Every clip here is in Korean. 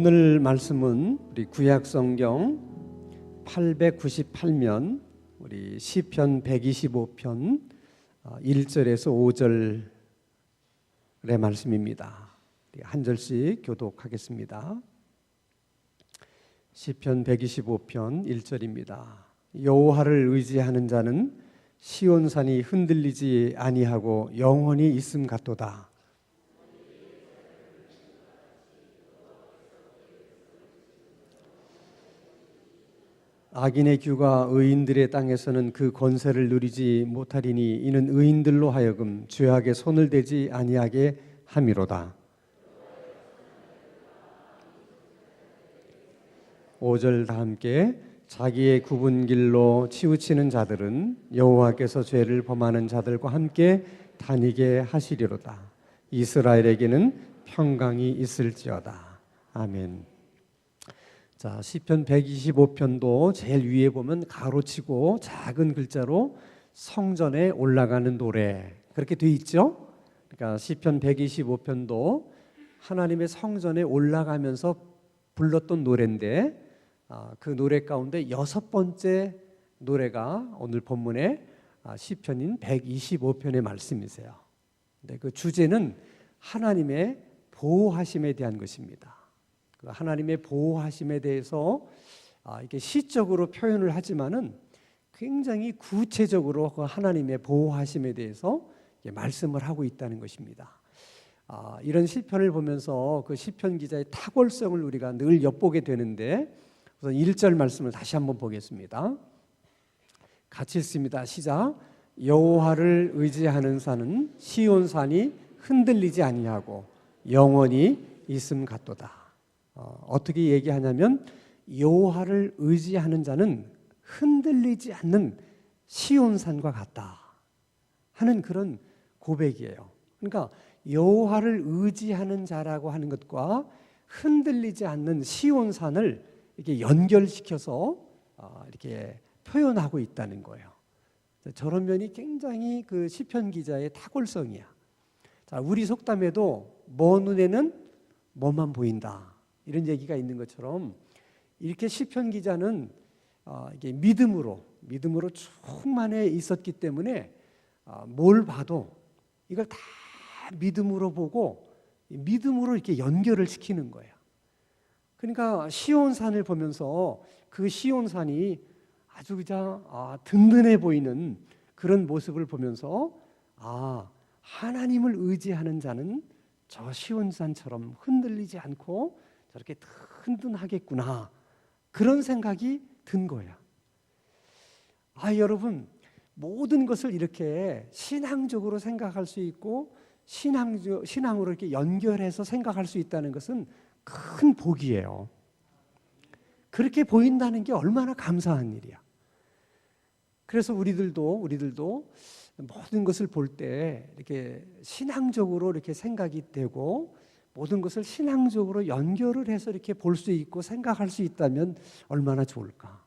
오늘 말씀은 우리 구약성경 898면 우리 시편 125편 1절에서 5절의 말씀입니다. 한 절씩 교독하겠습니다. 시편 125편 1절입니다. 여호와를 의지하는 자는 시온산이 흔들리지 아니하고 영원히 있음 같도다. 악인의 규가 의인들의 땅에서는 그 권세를 누리지 못하리니 이는 의인들로 하여금 죄악에 손을 대지 아니하게 함이로다. 5절 다 함께. 자기의 굽은 길로 치우치는 자들은 여호와께서 죄를 범하는 자들과 함께 다니게 하시리로다. 이스라엘에게는 평강이 있을지어다. 아멘. 자, 시편 125편도 제일 위에 보면 가로치고 작은 글자로 성전에 올라가는 노래 그렇게 돼 있죠. 그러니까 시편 125편도 하나님의 성전에 올라가면서 불렀던 노래인데 그 노래 가운데 6번째 노래가 오늘 본문의 시편인 125편의 말씀이세요. 근데 그 주제는 하나님의 보호하심에 대한 것입니다. 하나님의 보호하심에 대해서 이게 시적으로 표현을 하지만은 굉장히 구체적으로 그 하나님의 보호하심에 대해서 말씀을 하고 있다는 것입니다. 이런 시편을 보면서 그 시편 기자의 탁월성을 우리가 늘 엿보게 되는데 우선 1절 말씀을 다시 한번 보겠습니다. 같이 읽습니다. 시작. 여호와를 의지하는 산은 시온산이 흔들리지 아니하고 영원히 있음 같도다. 어떻게 얘기하냐면 여호와를 의지하는 자는 흔들리지 않는 시온산과 같다 하는 그런 고백이에요. 그러니까 여호와를 의지하는 자라고 하는 것과 흔들리지 않는 시온산을 이렇게 연결시켜서 이렇게 표현하고 있다는 거예요. 저런 면이 굉장히 그 시편 기자의 탁월성이야. 자, 우리 속담에도 먼 눈에는 뭐만 보인다 이런 얘기가 있는 것처럼 이렇게 시편 기자는 이게 믿음으로 충만해 있었기 때문에 뭘 봐도 이걸 다 믿음으로 보고 믿음으로 이렇게 연결을 시키는 거예요. 그러니까 시온산을 보면서 그 시온산이 아주 그냥 든든해 보이는 그런 모습을 보면서 하나님을 의지하는 자는 저 시온산처럼 흔들리지 않고 저렇게 든든하겠구나 그런 생각이 든 거야. 여러분 모든 것을 이렇게 신앙적으로 생각할 수 있고 신앙으로 이렇게 연결해서 생각할 수 있다는 것은 큰 복이에요. 그렇게 보인다는 게 얼마나 감사한 일이야. 그래서 우리들도 모든 것을 볼 때 이렇게 신앙적으로 이렇게 생각이 되고 모든 것을 신앙적으로 연결을 해서 이렇게 볼 수 있고 생각할 수 있다면 얼마나 좋을까.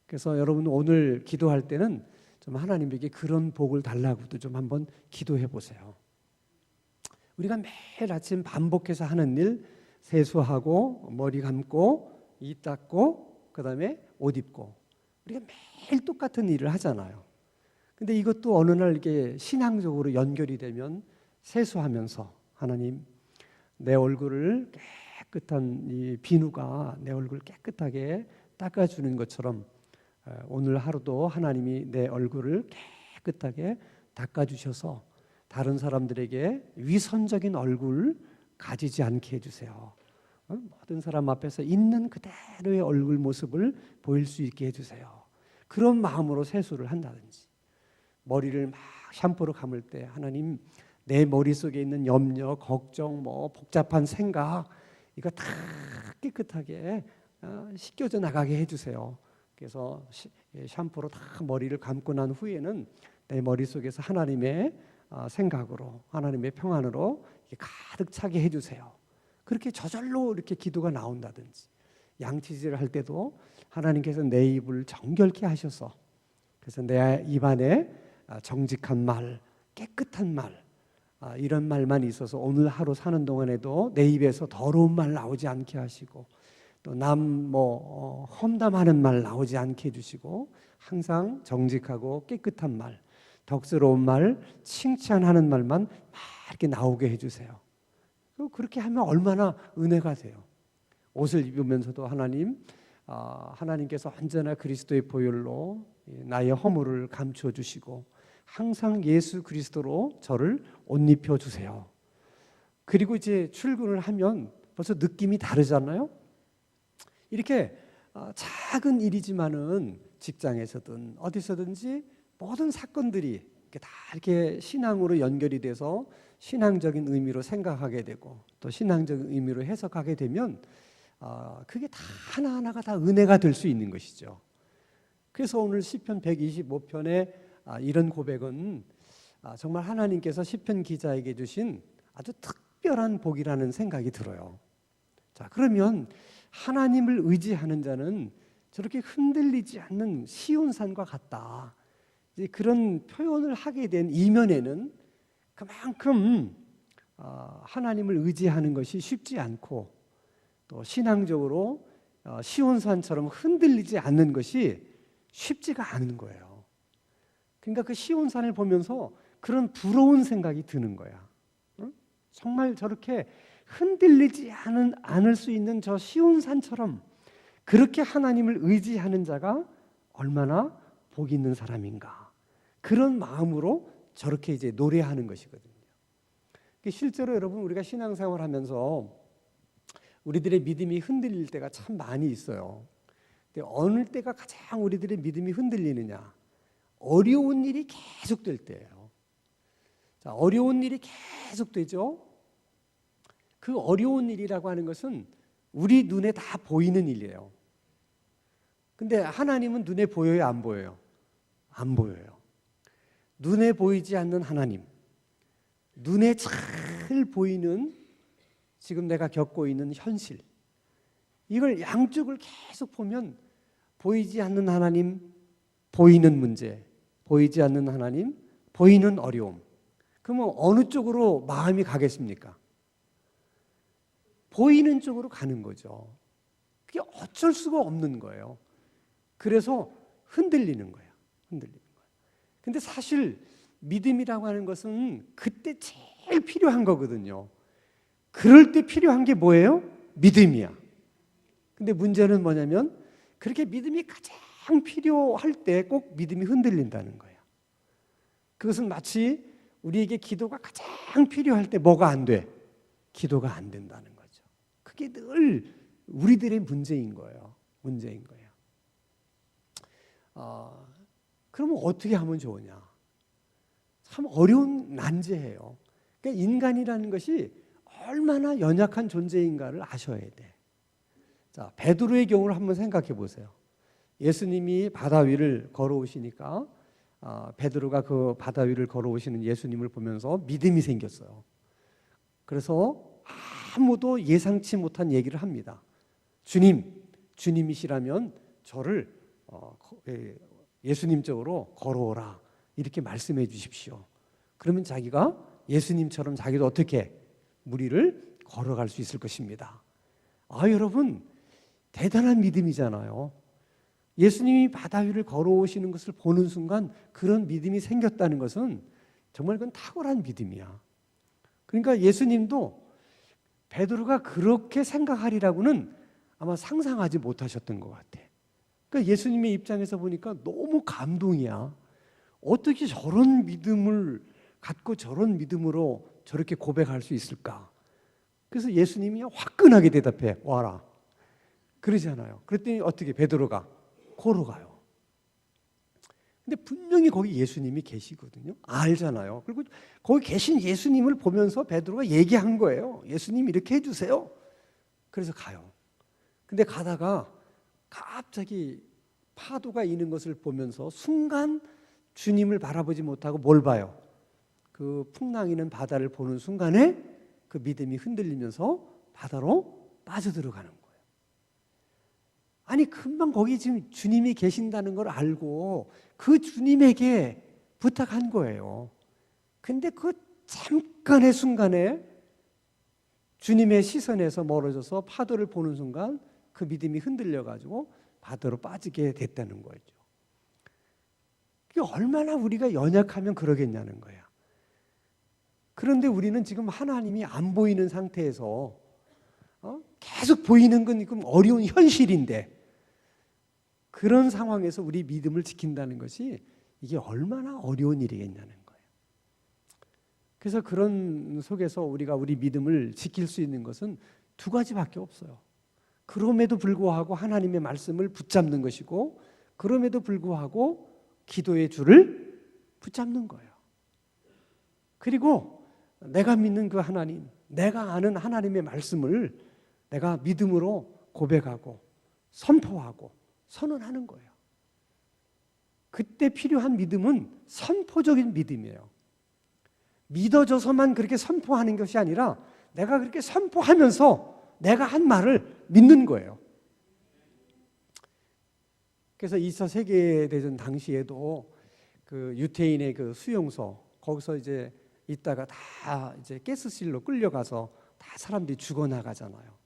그래서 여러분 오늘 기도할 때는 좀 하나님에게 그런 복을 달라고도 좀 한번 기도해 보세요. 우리가 매일 아침 반복해서 하는 일, 세수하고 머리 감고 입 닦고 그다음에 옷 입고 우리가 매일 똑같은 일을 하잖아요. 근데 이것도 어느 날 이게 신앙적으로 연결이 되면 세수하면서 하나님 내 얼굴을 깨끗한 이 비누가 내 얼굴 깨끗하게 닦아주는 것처럼 오늘 하루도 하나님이 내 얼굴을 깨끗하게 닦아주셔서 다른 사람들에게 위선적인 얼굴 가지지 않게 해주세요. 모든 사람 앞에서 있는 그대로의 얼굴 모습을 보일 수 있게 해주세요. 그런 마음으로 세수를 한다든지 머리를 막 샴푸로 감을 때 하나님 내 머릿속에 있는 염려, 걱정, 복잡한 생각 이거 다 깨끗하게 씻겨져 나가게 해주세요. 그래서 샴푸로 다 머리를 감고 난 후에는 내 머릿속에서 하나님의 생각으로 하나님의 평안으로 가득 차게 해주세요. 그렇게 저절로 이렇게 기도가 나온다든지 양치질을 할 때도 하나님께서 내 입을 정결케 하셔서 그래서 내 입안에 정직한 말, 깨끗한 말 이런 말만 있어서 오늘 하루 사는 동안에도 내 입에서 더러운 말 나오지 않게 하시고 또 험담하는 말 나오지 않게 해주시고 항상 정직하고 깨끗한 말, 덕스러운 말, 칭찬하는 말만 막 이렇게 나오게 해주세요. 그렇게 하면 얼마나 은혜가 돼요. 옷을 입으면서도 하나님께서 언제나 그리스도의 보혈로 나의 허물을 감추어 주시고 항상 예수 그리스도로 저를 옷 입혀 주세요. 그리고 이제 출근을 하면 벌써 느낌이 다르잖아요. 이렇게 작은 일이지만은 직장에서든 어디서든지 모든 사건들이 다 이렇게 신앙으로 연결이 돼서 신앙적인 의미로 생각하게 되고 또 신앙적인 의미로 해석하게 되면 그게 다 하나하나가 다 은혜가 될 수 있는 것이죠. 그래서 오늘 시편 125편의 이런 고백은 정말 하나님께서 시편 기자에게 주신 아주 특별한 복이라는 생각이 들어요. 자, 그러면 하나님을 의지하는 자는 저렇게 흔들리지 않는 시온산과 같다. 이제 그런 표현을 하게 된 이면에는 그만큼 하나님을 의지하는 것이 쉽지 않고 또 신앙적으로 시온산처럼 흔들리지 않는 것이 쉽지가 않은 거예요. 그러니까 그 시온산을 보면서 그런 부러운 생각이 드는 거야. 응? 정말 저렇게 흔들리지 않을 수 있는 저 시온산처럼 그렇게 하나님을 의지하는 자가 얼마나 복 있는 사람인가. 그런 마음으로 저렇게 이제 노래하는 것이거든요. 실제로 여러분 우리가 신앙생활 하면서 우리들의 믿음이 흔들릴 때가 참 많이 있어요. 근데 어느 때가 가장 우리들의 믿음이 흔들리느냐? 어려운 일이 계속될 때예요. 자, 어려운 일이 계속되죠. 그 어려운 일이라고 하는 것은 우리 눈에 다 보이는 일이에요. 근데 하나님은 눈에 보여요, 안 보여요? 안 보여요. 눈에 보이지 않는 하나님, 눈에 잘 보이는 지금 내가 겪고 있는 현실, 이걸 양쪽을 계속 보면 보이지 않는 하나님, 보이는 문제, 보이지 않는 하나님, 보이는 어려움. 그러면 어느 쪽으로 마음이 가겠습니까? 보이는 쪽으로 가는 거죠. 그게 어쩔 수가 없는 거예요. 그래서 흔들리는 거예요. 흔들리는 거예요. 근데 사실 믿음이라고 하는 것은 그때 제일 필요한 거거든요. 그럴 때 필요한 게 뭐예요? 믿음이야. 근데 문제는 뭐냐면 그렇게 믿음이 가장 필요할 때 꼭 믿음이 흔들린다는 거예요. 그것은 마치 우리에게 기도가 가장 필요할 때 뭐가 안 돼? 기도가 안 된다는 거죠. 그게 늘 우리들의 문제인 거예요. 문제인 거예요. 그러면 어떻게 하면 좋으냐? 참 어려운 난제예요. 그러니까 인간이라는 것이 얼마나 연약한 존재인가를 아셔야 돼. 자, 베드로의 경우를 한번 생각해 보세요. 예수님이 바다 위를 걸어오시니까 베드로가 그 바다 위를 걸어오시는 예수님을 보면서 믿음이 생겼어요. 그래서 아무도 예상치 못한 얘기를 합니다. 주님이시라면 저를 예수님 쪽으로 걸어오라 이렇게 말씀해 주십시오. 그러면 자기가 예수님처럼 자기도 어떻게 무리를 걸어갈 수 있을 것입니다. 여러분 대단한 믿음이잖아요. 예수님이 바다 위를 걸어오시는 것을 보는 순간 그런 믿음이 생겼다는 것은 정말 그건 탁월한 믿음이야. 그러니까 예수님도 베드로가 그렇게 생각하리라고는 아마 상상하지 못하셨던 것 같아. 그러니까 예수님의 입장에서 보니까 너무 감동이야. 어떻게 저런 믿음을 갖고 저런 믿음으로 저렇게 고백할 수 있을까? 그래서 예수님이 화끈하게 대답해, 와라. 그러잖아요. 그랬더니 어떻게 베드로가 걸어가요. 근데 분명히 거기 예수님이 계시거든요. 알잖아요. 그리고 거기 계신 예수님을 보면서 베드로가 얘기한 거예요. 예수님 이렇게 해주세요. 그래서 가요. 근데 가다가 갑자기 파도가 있는 것을 보면서 순간 주님을 바라보지 못하고 뭘 봐요? 그 풍랑이는 바다를 보는 순간에 그 믿음이 흔들리면서 바다로 빠져들어가는 거예요. 아니 금방 거기 지금 주님이 계신다는 걸 알고 그 주님에게 부탁한 거예요. 근데 그 잠깐의 순간에 주님의 시선에서 멀어져서 파도를 보는 순간 그 믿음이 흔들려가지고 바다로 빠지게 됐다는 거죠. 그게 얼마나 우리가 연약하면 그러겠냐는 거야. 그런데 우리는 지금 하나님이 안 보이는 상태에서 계속 보이는 건 지금 어려운 현실인데 그런 상황에서 우리 믿음을 지킨다는 것이 이게 얼마나 어려운 일이겠냐는 거예요. 그래서 그런 속에서 우리가 우리 믿음을 지킬 수 있는 것은 두 가지밖에 없어요. 그럼에도 불구하고 하나님의 말씀을 붙잡는 것이고 그럼에도 불구하고 기도의 줄을 붙잡는 거예요. 그리고 내가 믿는 그 하나님, 내가 아는 하나님의 말씀을 내가 믿음으로 고백하고 선포하고 선언하는 거예요. 그때 필요한 믿음은 선포적인 믿음이에요. 믿어져서만 그렇게 선포하는 것이 아니라 내가 그렇게 선포하면서 내가 한 말을 믿는 거예요. 그래서 2차 세계대전 당시에도 그 유태인의 그 수용소 거기서 이제 있다가 다 이제 가스실로 끌려가서 다 사람들이 죽어나가잖아요.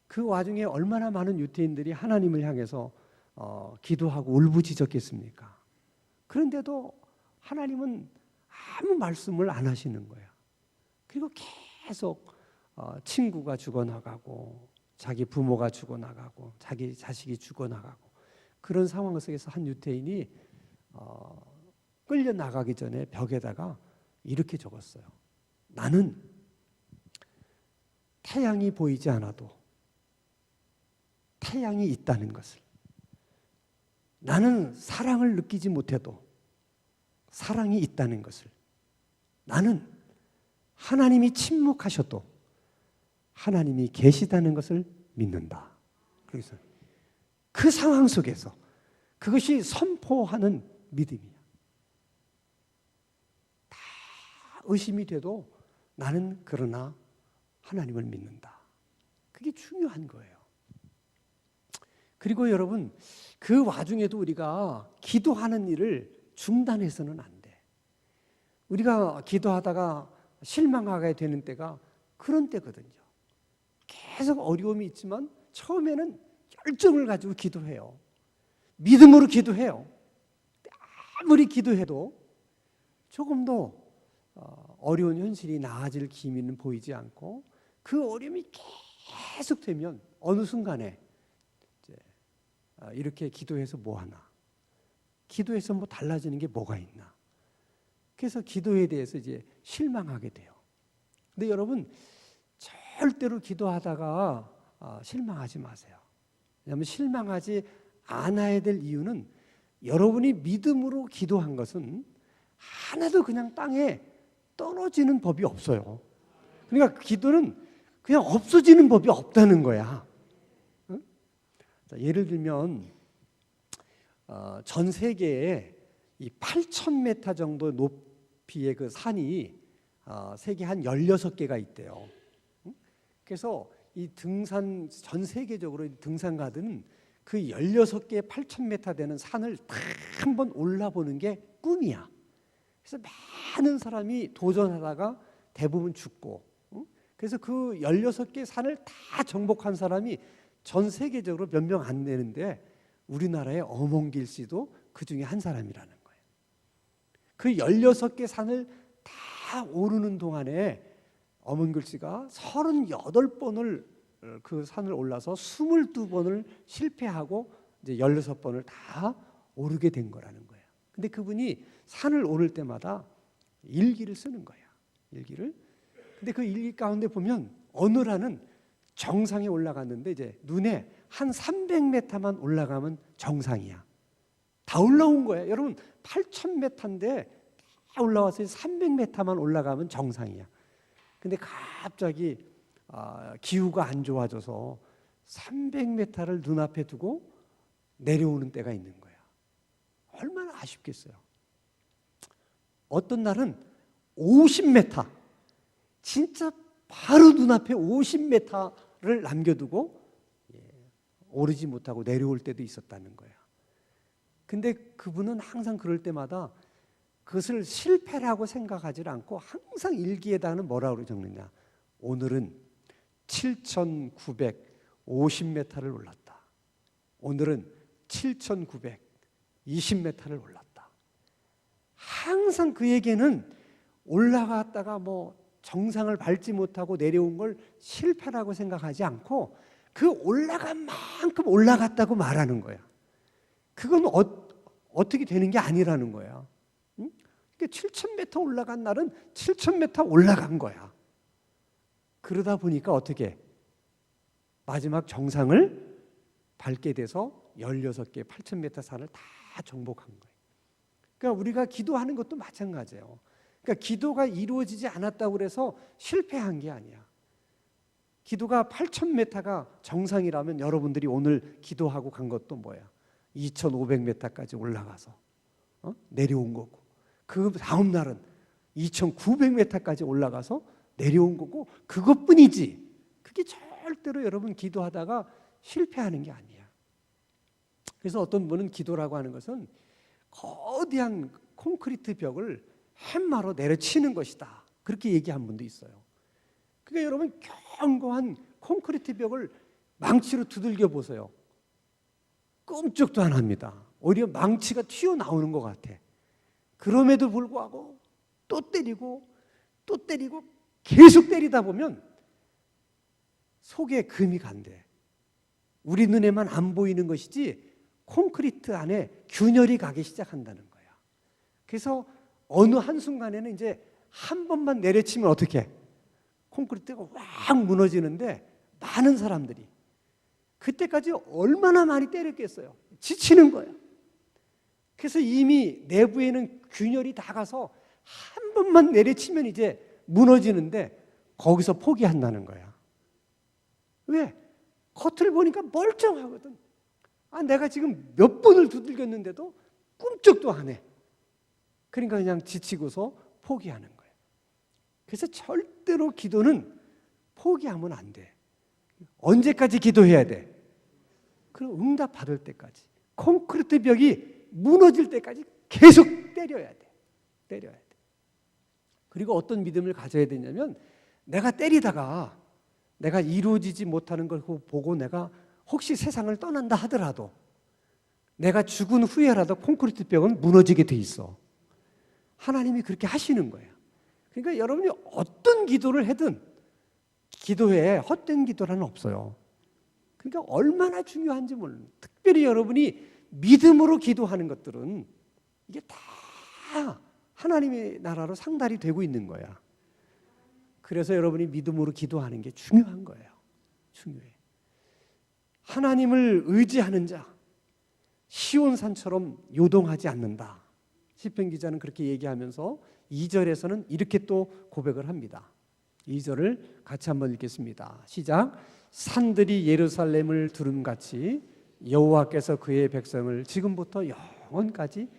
그 와중에 얼마나 많은 유태인들이 하나님을 향해서 기도하고 울부짖었겠습니까? 그런데도 하나님은 아무 말씀을 안 하시는 거야. 그리고 계속 친구가 죽어나가고 자기 부모가 죽어나가고 자기 자식이 죽어나가고 그런 상황 속에서 한 유태인이 끌려나가기 전에 벽에다가 이렇게 적었어요. 나는 태양이 보이지 않아도 태양이 있다는 것을, 나는 사랑을 느끼지 못해도 사랑이 있다는 것을, 나는 하나님이 침묵하셔도 하나님이 계시다는 것을 믿는다. 그래서 그 상황 속에서 그것이 선포하는 믿음이야. 다 의심이 돼도 나는 그러나 하나님을 믿는다. 그게 중요한 거예요. 그리고 여러분, 그 와중에도 우리가 기도하는 일을 중단해서는 안 돼. 우리가 기도하다가 실망하게 되는 때가 그런 때거든요. 계속 어려움이 있지만 처음에는 열정을 가지고 기도해요. 믿음으로 기도해요. 아무리 기도해도 조금도 어려운 현실이 나아질 기미는 보이지 않고 그 어려움이 계속 되면 어느 순간에 이렇게 기도해서 뭐 하나? 기도해서 뭐 달라지는 게 뭐가 있나? 그래서 기도에 대해서 이제 실망하게 돼요. 근데 여러분 절대로 기도하다가 실망하지 마세요. 왜냐하면 실망하지 않아야 될 이유는 여러분이 믿음으로 기도한 것은 하나도 그냥 땅에 떨어지는 법이 없어요. 그러니까 기도는 그냥 없어지는 법이 없다는 거야. 응? 자, 예를 들면 전 세계에 이 8,000m 정도 높이의 그 산이 세계 한 16개가 있대요. 그래서 이 등산 전 세계적으로 등산가들은 그 16개 8,000m 되는 산을 다 한번 올라보는 게 꿈이야. 그래서 많은 사람이 도전하다가 대부분 죽고, 그래서 그 16개 산을 다 정복한 사람이 전 세계적으로 몇 명 안 되는데 우리나라의 엄원길 씨도 그 중에 한 사람이라는 거예요. 그 16개 산을 다 오르는 동안에 엄원길 씨가 38번을 그 산을 올라서 22번을 실패하고 이제 16번을 다 오르게 된 거라는 거예요. 근데 그분이 산을 오를 때마다 일기를 쓰는 거예요. 일기를. 근데 그 일기 가운데 보면 어느 날은 정상에 올라갔는데 이제 눈에 한 300m만 올라가면 정상이야. 다 올라온 거예요. 여러분 8,000m인데 다 올라와서 300m만 올라가면 정상이야. 근데 갑자기 기후가 안 좋아져서 300m를 눈앞에 두고 내려오는 때가 있는 거야. 얼마나 아쉽겠어요. 어떤 날은 50m, 진짜 바로 눈앞에 50m를 남겨두고 오르지 못하고 내려올 때도 있었다는 거야. 근데 그분은 항상 그럴 때마다 그것을 실패라고 생각하지 않고 항상 일기에다는 뭐라고 적느냐. 오늘은 7,950m를 올랐다. 오늘은 7,920m를 올랐다. 항상 그에게는 올라갔다가 정상을 밟지 못하고 내려온 걸 실패라고 생각하지 않고 그 올라간 만큼 올라갔다고 말하는 거야. 그건 어떻게 되는 게 아니라는 거야. 응? 그러니까 7,000m 올라간 날은 7,000m 올라간 거야. 그러다 보니까 어떻게 마지막 정상을 밟게 돼서 16개 8,000m 산을 다 정복한 거예요. 그러니까 우리가 기도하는 것도 마찬가지예요. 그러니까 기도가 이루어지지 않았다고 해서 실패한 게 아니야. 기도가 8,000m가 정상이라면 여러분들이 오늘 기도하고 간 것도 뭐야? 2,500m까지 올라가서 내려온 거고, 그 다음 날은 2,900m까지 올라가서 내려온 거고, 그것뿐이지. 그게 절대로 여러분 기도하다가 실패하는 게 아니야. 그래서 어떤 분은 기도라고 하는 것은 거대한 콘크리트 벽을 햄마로 내려치는 것이다. 그렇게 얘기한 분도 있어요. 그러니까 여러분 견고한 콘크리트 벽을 망치로 두들겨 보세요. 끔찍도 안 합니다. 오히려 망치가 튀어나오는 것 같아. 그럼에도 불구하고 또 때리고 또 때리고 계속 때리다 보면 속에 금이 간대. 우리 눈에만 안 보이는 것이지 콘크리트 안에 균열이 가기 시작한다는 거야. 그래서 어느 한순간에는 이제 한 번만 내려치면 어떻게? 콘크리트가 확 무너지는데 많은 사람들이 그때까지 얼마나 많이 때렸겠어요. 지치는 거예요. 그래서 이미 내부에는 균열이 다 가서 한 번만 내려치면 이제 무너지는데 거기서 포기한다는 거야. 왜? 겉을 보니까 멀쩡하거든. 내가 지금 몇 번을 두들겼는데도 꿈쩍도 안 해. 그러니까 그냥 지치고서 포기하는 거예요. 그래서 절대로 기도는 포기하면 안 돼. 언제까지 기도해야 돼? 그럼 응답 받을 때까지. 콘크리트 벽이 무너질 때까지 계속 때려야 돼. 때려야 돼. 그리고 어떤 믿음을 가져야 되냐면 내가 때리다가 내가 이루어지지 못하는 걸 보고 내가 혹시 세상을 떠난다 하더라도 내가 죽은 후에라도 콘크리트 벽은 무너지게 돼 있어. 하나님이 그렇게 하시는 거예요. 그러니까 여러분이 어떤 기도를 하든 기도에 헛된 기도라는 없어요. 그러니까 얼마나 중요한지 모르는, 특별히 여러분이 믿음으로 기도하는 것들은 이게 다 하나님의 나라로 상달이 되고 있는 거야. 그래서 여러분이 믿음으로 기도하는 게 중요한 거예요. 중요해. 하나님을 의지하는 자 시온산처럼 요동하지 않는다. 시편 기자는 그렇게 얘기하면서 2절에서는 이렇게 또 고백을 합니다. 2절을 같이 한번 읽겠습니다. 시작. 산들이 예루살렘을 두름같이 여호와께서 그의 백성을 지금부터 영원까지.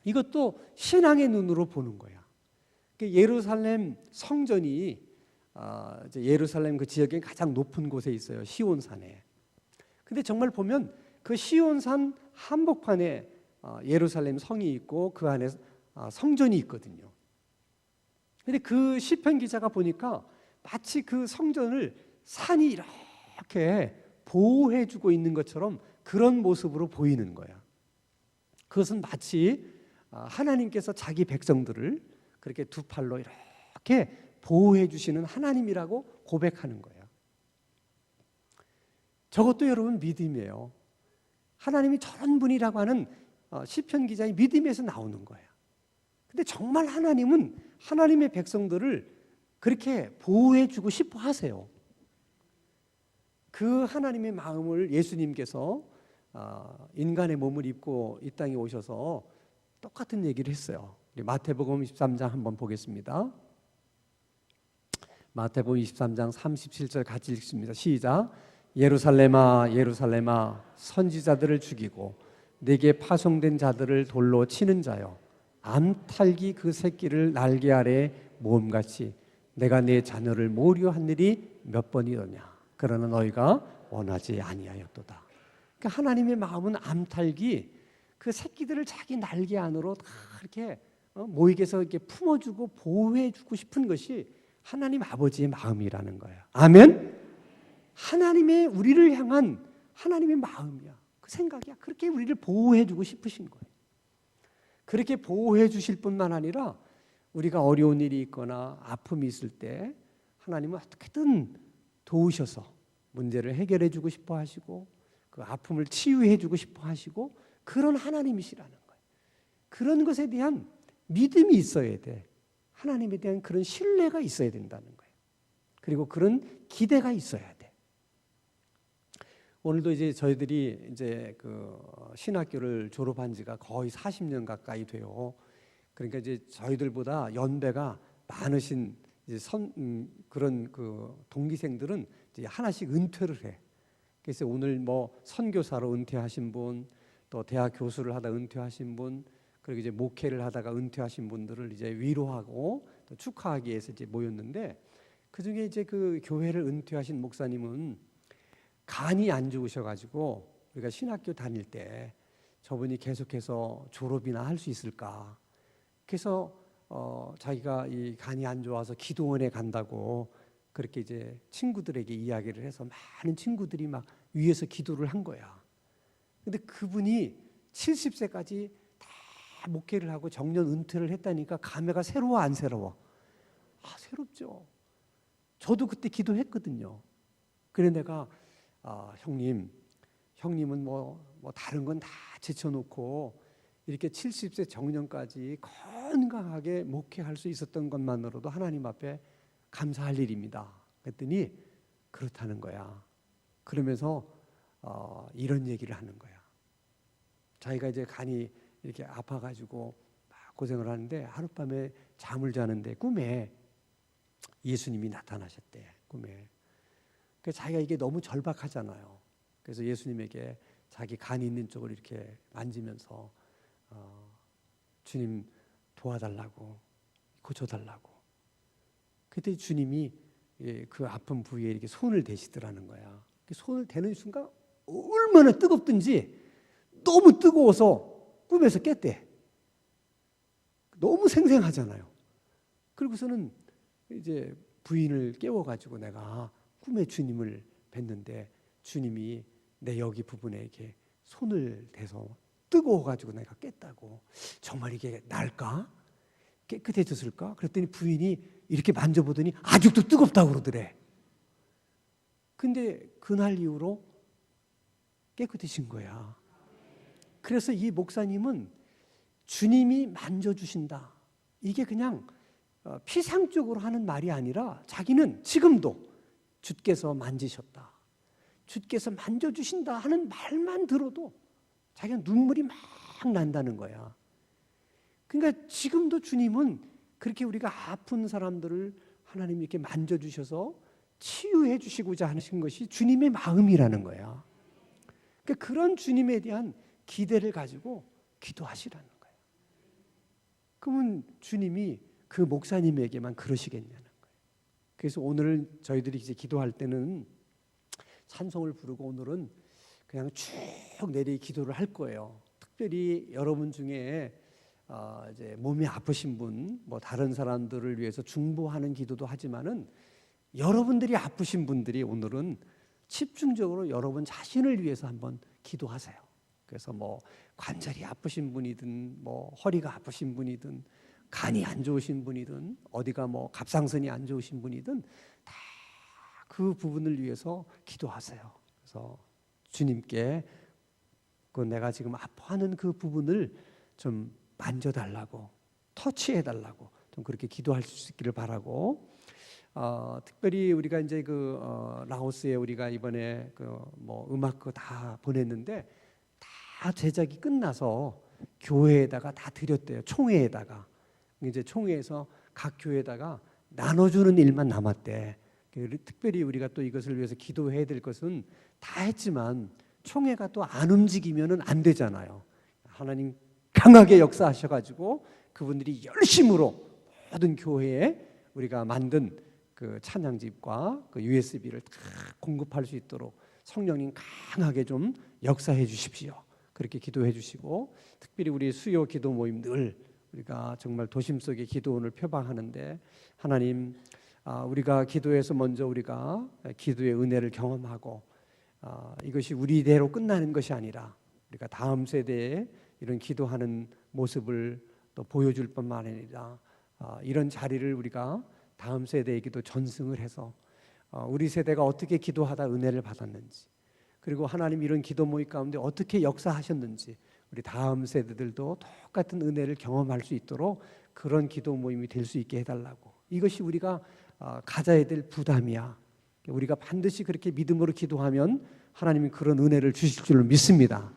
이것도 신앙의 눈으로 보는 거야. 예루살렘 성전이 예루살렘 그 지역의 가장 높은 곳에 있어요. 시온산에. 근데 정말 보면 그 시온산 한복판에 예루살렘 성이 있고 그 안에 성전이 있거든요. 근데 그 시편 기자가 보니까 마치 그 성전을 산이 이렇게 보호해주고 있는 것처럼 그런 모습으로 보이는 거야. 그것은 마치 하나님께서 자기 백성들을 그렇게 두 팔로 이렇게 보호해 주시는 하나님이라고 고백하는 거예요. 저것도 여러분 믿음이에요. 하나님이 저런 분이라고 하는 시편 기자의 믿음에서 나오는 거예요. 근데 정말 하나님은 하나님의 백성들을 그렇게 보호해 주고 싶어 하세요. 그 하나님의 마음을 예수님께서 인간의 몸을 입고 이 땅에 오셔서 똑같은 얘기를 했어요. 마태복음 23장 한번 보겠습니다. 마태복음 23장 37절 같이 읽습니다. 시작. 예루살렘아 예루살렘아 선지자들을 죽이고 내게 파송된 자들을 돌로 치는 자여, 암탉이 그 새끼를 날개 아래 모음같이 내가 내 자녀를 모류한 일이 몇 번이더냐. 그러나 너희가 원하지 아니하였도다. 그러니까 하나님의 마음은 암탉이 그 새끼들을 자기 날개 안으로 다 이렇게 모이게서 이렇게 품어주고 보호해주고 싶은 것이 하나님 아버지의 마음이라는 거예요. 아멘. 하나님의 우리를 향한 하나님의 마음이야. 그 생각이야. 그렇게 우리를 보호해주고 싶으신 거예요. 그렇게 보호해주실 뿐만 아니라 우리가 어려운 일이 있거나 아픔이 있을 때 하나님은 어떻게든 도우셔서 문제를 해결해주고 싶어 하시고 그 아픔을 치유해주고 싶어 하시고 그런 하나님이시라는 거예요. 그런 것에 대한 믿음이 있어야 돼. 하나님에 대한 그런 신뢰가 있어야 된다는 거예요. 그리고 그런 기대가 있어야 돼. 오늘도 이제 저희들이 이제 그 신학교를 졸업한 지가 거의 40년 가까이 돼요. 그러니까 이제 저희들보다 연배가 많으신 이제 그런 그 동기생들은 이제 하나씩 은퇴를 해. 그래서 오늘 뭐 선교사로 은퇴하신 분, 또 대학 교수를 하다 은퇴하신 분, 그리고 이제 목회를 하다가 은퇴하신 분들을 이제 위로하고 또 축하하기 위해서 이제 모였는데 그 중에 이제 그 교회를 은퇴하신 목사님은 간이 안 좋으셔가지고 우리가 신학교 다닐 때 저분이 계속해서 졸업이나 할 수 있을까? 그래서 자기가 이 간이 안 좋아서 기도원에 간다고 그렇게 이제 친구들에게 이야기를 해서 많은 친구들이 막 위에서 기도를 한 거야. 근데 그분이 70세까지 다 목회를 하고 정년 은퇴를 했다니까 감회가 새로워 안 새로워? 아, 새롭죠. 저도 그때 기도했거든요. 그래 내가 형님은 뭐 다른 건 다 제쳐놓고 이렇게 70세 정년까지 건강하게 목회할 수 있었던 것만으로도 하나님 앞에 감사할 일입니다. 그랬더니 그렇다는 거야. 그러면서 이런 얘기를 하는 거야. 자기가 이제 간이 이렇게 아파가지고 막 고생을 하는데 하룻밤에 잠을 자는데 꿈에 예수님이 나타나셨대. 꿈에. 그래서 자기가 이게 너무 절박하잖아요. 그래서 예수님에게 자기 간이 있는 쪽을 이렇게 만지면서 주님 도와달라고 고쳐달라고. 그때 주님이 그 아픈 부위에 이렇게 손을 대시더라는 거야. 손을 대는 순간 얼마나 뜨겁든지 너무 뜨거워서 꿈에서 깼대. 너무 생생하잖아요. 그리고서는 이제 부인을 깨워가지고 내가 꿈에 주님을 뵀는데 주님이 내 여기 부분에 이렇게 손을 대서 뜨거워가지고 내가 깼다고. 정말 이게 날까? 깨끗해졌을까? 그랬더니 부인이 이렇게 만져보더니 아직도 뜨겁다고 그러더래. 근데 그날 이후로 깨끗해진 거야. 그래서 이 목사님은 주님이 만져주신다. 이게 그냥 피상적으로 하는 말이 아니라 자기는 지금도 주께서 만지셨다. 주께서 만져주신다 하는 말만 들어도 자기가 눈물이 막 난다는 거야. 그러니까 지금도 주님은 그렇게 우리가 아픈 사람들을 하나님이 이렇게 만져주셔서 치유해 주시고자 하신 것이 주님의 마음이라는 거야. 그러니까 그런 주님에 대한 기대를 가지고 기도하시라는 거예요. 그러면 주님이 그 목사님에게만 그러시겠냐는 거예요. 그래서 오늘 저희들이 이제 기도할 때는 찬송을 부르고 오늘은 그냥 쭉 내리 기도를 할 거예요. 특별히 여러분 중에 이제 몸이 아프신 분, 뭐 다른 사람들을 위해서 중보하는 기도도 하지만은 여러분들이 아프신 분들이 오늘은 집중적으로 여러분 자신을 위해서 한번 기도하세요. 그래서 뭐 관절이 아프신 분이든 뭐 허리가 아프신 분이든 간이 안 좋으신 분이든 어디가 뭐 갑상선이 안 좋으신 분이든 다 그 부분을 위해서 기도하세요. 그래서 주님께 그 내가 지금 아파하는 그 부분을 좀 만져달라고, 터치해달라고 좀 그렇게 기도할 수 있기를 바라고. 특별히 우리가 이제 그 라오스에 우리가 이번에 그 뭐 음악 그 다 보냈는데 다 제작이 끝나서 교회에다가 다 드렸대요. 총회에다가. 이제 총회에서 각 교회에다가 나눠주는 일만 남았대. 특별히 우리가 또 이것을 위해서 기도해야 될 것은 다 했지만 총회가 또 안 움직이면은 안 되잖아요. 하나님 강하게 역사하셔가지고 그분들이 열심으로 모든 교회에 우리가 만든 그 찬양집과 그 USB를 다 공급할 수 있도록 성령님 강하게 좀 역사해 주십시오. 그렇게 기도해 주시고, 특별히 우리 수요 기도 모임 늘 우리가 정말 도심 속에 기도원을 표방하는데, 하나님, 우리가 기도해서 먼저 우리가 기도의 은혜를 경험하고, 이것이 우리대로 끝나는 것이 아니라 우리가 다음 세대에 이런 기도하는 모습을 또 보여줄 뿐만 아니라 이런 자리를 우리가 다음 세대에게도 전승을 해서 우리 세대가 어떻게 기도하다 은혜를 받았는지, 그리고 하나님 이런 기도 모임 가운데 어떻게 역사하셨는지 우리 다음 세대들도 똑같은 은혜를 경험할 수 있도록 그런 기도 모임이 될 수 있게 해달라고. 이것이 우리가 가져야 될 부담이야. 우리가 반드시 그렇게 믿음으로 기도하면 하나님이 그런 은혜를 주실 줄로 믿습니다.